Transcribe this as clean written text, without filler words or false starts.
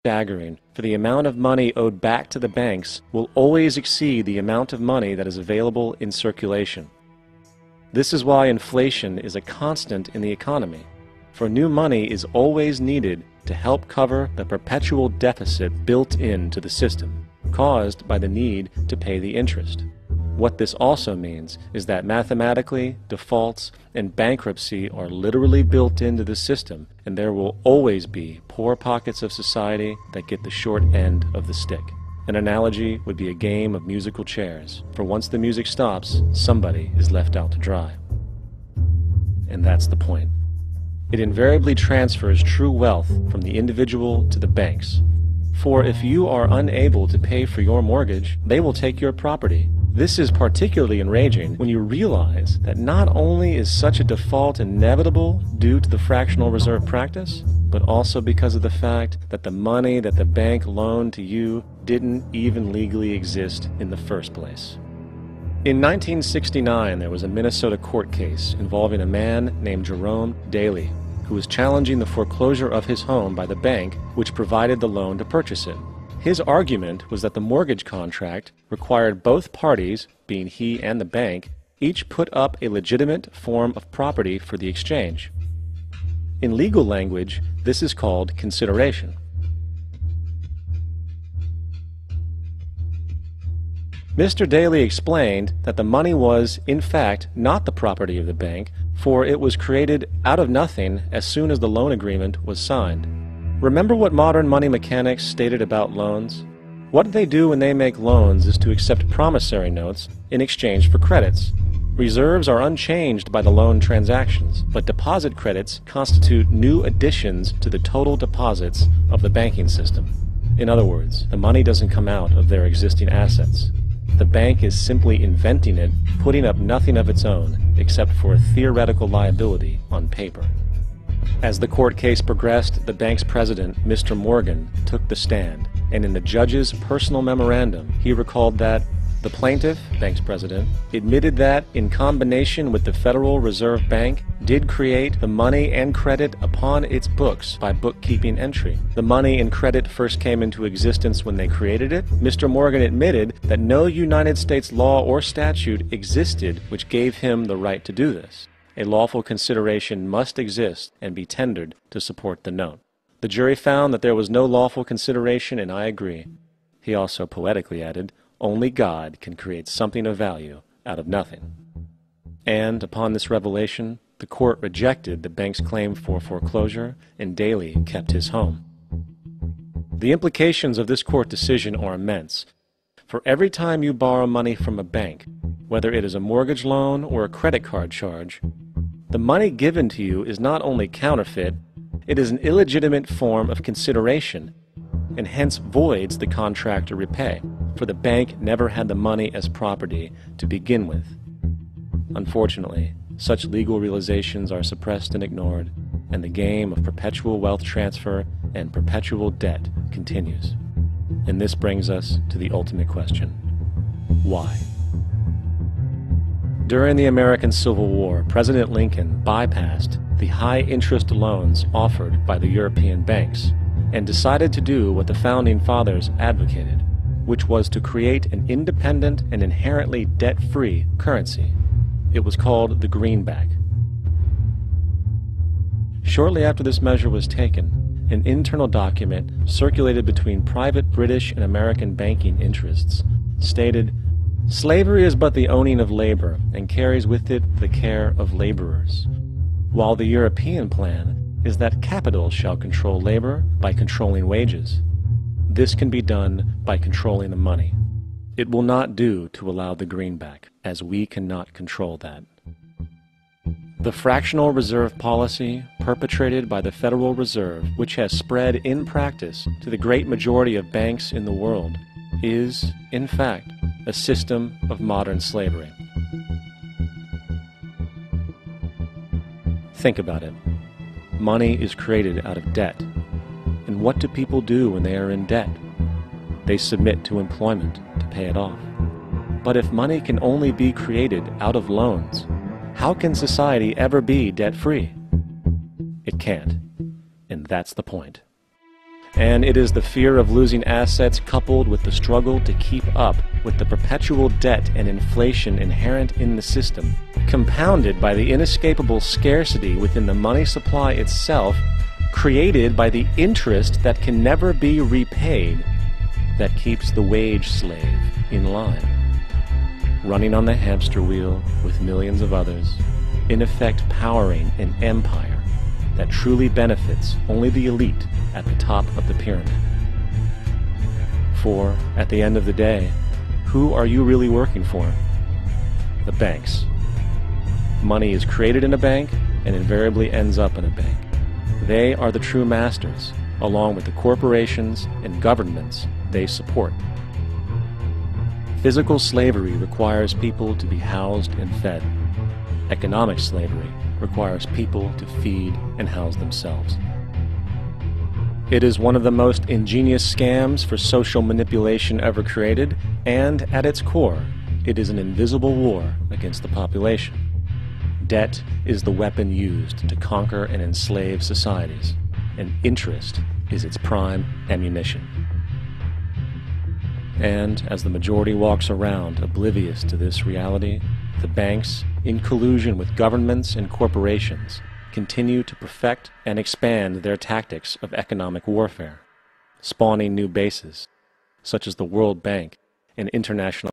staggering, for the amount of money owed back to the banks will always exceed the amount of money that is available in circulation. This is why inflation is a constant in the economy, for new money is always needed to help cover the perpetual deficit built into the system, caused by the need to pay the interest. What this also means is that mathematically, defaults and bankruptcy are literally built into the system, and there will always be poor pockets of society that get the short end of the stick. An analogy would be a game of musical chairs, for once the music stops, somebody is left out to dry. And that's the point. It invariably transfers true wealth from the individual to the banks. For if you are unable to pay for your mortgage, they will take your property. This is particularly enraging when you realize that not only is such a default inevitable due to the fractional reserve practice, but also because of the fact that the money that the bank loaned to you didn't even legally exist in the first place. In 1969, there was a Minnesota court case involving a man named Jerome Daly, who was challenging the foreclosure of his home by the bank which provided the loan to purchase it. His argument was that the mortgage contract required both parties, being he and the bank, each put up a legitimate form of property for the exchange. In legal language, this is called consideration. Mr. Daly explained that the money was, in fact, not the property of the bank, for it was created out of nothing as soon as the loan agreement was signed. Remember what modern money mechanics stated about loans? What they do when they make loans is to accept promissory notes in exchange for credits. Reserves are unchanged by the loan transactions, but deposit credits constitute new additions to the total deposits of the banking system. In other words, the money doesn't come out of their existing assets. The bank is simply inventing it, putting up nothing of its own, except for a theoretical liability on paper. As the court case progressed, the bank's president, Mr. Morgan, took the stand, and in the judge's personal memorandum, he recalled that the plaintiff, bank's president, admitted that, in combination with the Federal Reserve Bank, did create the money and credit upon its books by bookkeeping entry. The money and credit first came into existence when they created it. Mr. Morgan admitted that no United States law or statute existed which gave him the right to do this. A lawful consideration must exist and be tendered to support the note. The jury found that there was no lawful consideration, and I agree. He also poetically added, "Only God can create something of value out of nothing." And upon this revelation, the court rejected the bank's claim for foreclosure, and Daly kept his home. The implications of this court decision are immense. For every time you borrow money from a bank, whether it is a mortgage loan or a credit card charge, the money given to you is not only counterfeit, it is an illegitimate form of consideration, and hence voids the contract to repay, for the bank never had the money as property to begin with. Unfortunately, such legal realizations are suppressed and ignored, and the game of perpetual wealth transfer and perpetual debt continues. And this brings us to the ultimate question: why? During the American Civil War, President Lincoln bypassed the high-interest loans offered by the European banks and decided to do what the Founding Fathers advocated, which was to create an independent and inherently debt-free currency. It was called the greenback. Shortly after this measure was taken, an internal document circulated between private British and American banking interests stated, "Slavery is but the owning of labor, and carries with it the care of laborers, while the European plan is that capital shall control labor by controlling wages. This can be done by controlling the money. It will not do to allow the greenback, as we cannot control that." The fractional reserve policy perpetrated by the Federal Reserve, which has spread in practice to the great majority of banks in the world, is, in fact, a system of modern slavery. Think about it. Money is created out of debt. And what do people do when they are in debt? They submit to employment to pay it off. But if money can only be created out of loans, how can society ever be debt-free? It can't. And that's the point. And it is the fear of losing assets coupled with the struggle to keep up with the perpetual debt and inflation inherent in the system, compounded by the inescapable scarcity within the money supply itself, created by the interest that can never be repaid, that keeps the wage slave in line, running on the hamster wheel with millions of others, in effect powering an empire that truly benefits only the elite at the top of the pyramid. For, at the end of the day, who are you really working for? The banks. Money is created in a bank and invariably ends up in a bank. They are the true masters, along with the corporations and governments they support. Physical slavery requires people to be housed and fed. Economic slavery requires people to feed and house themselves. It is one of the most ingenious scams for social manipulation ever created, and at its core, it is an invisible war against the population. Debt is the weapon used to conquer and enslave societies, and interest is its prime ammunition. And as the majority walks around oblivious to this reality, the banks, in collusion with governments and corporations, continue to perfect and expand their tactics of economic warfare, spawning new bases, such as the World Bank and international